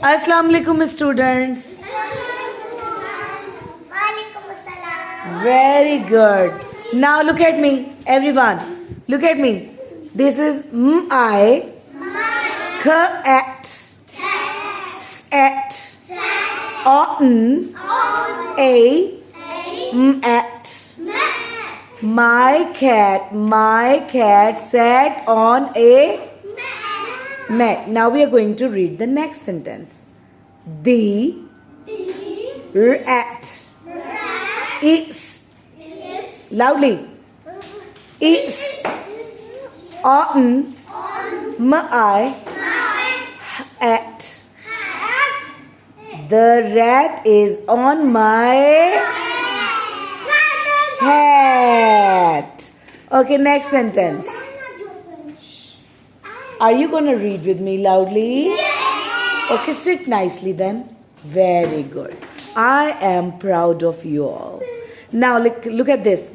Assalamu alaikum, students. Very good. Now look at me, everyone. Look at me. This is I, cat, at, on, a, at. My cat sat on a mat. Now we are going to read the next sentence. The rat is loudly is on my hat. The rat is on my hat. Okay, next sentence. Are you going to read with me loudly? Okay, sit nicely then. Very good. I am proud of you all. Now look at this.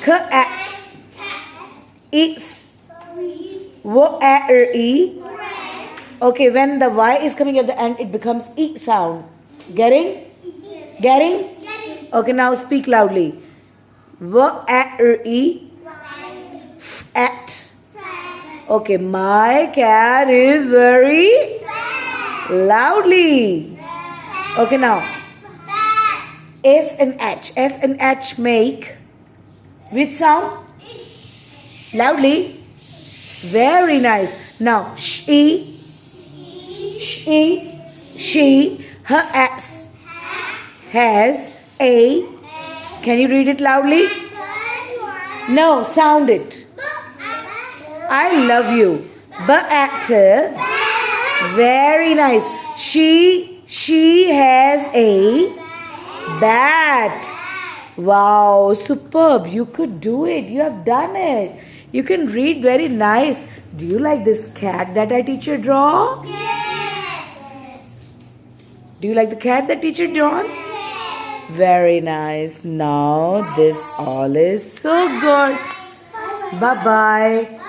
Cat is e. Okay, when the Y is coming at the end, it becomes E sound. Getting? Okay, now speak loudly. E. At. Okay, my cat is very loudly. Okay, now S and H make which sound? Loudly. Very nice. Now she, her S has a. Can you read it loudly? No, sound it. I love you. But very nice. She has a bat. Wow, superb. You could do it. You have done it. You can read very nice. Do you like this cat that our teacher draw? Yes. Do you like the cat that teacher drawn? Yes. Very nice. Now this all is so good. Bye-bye.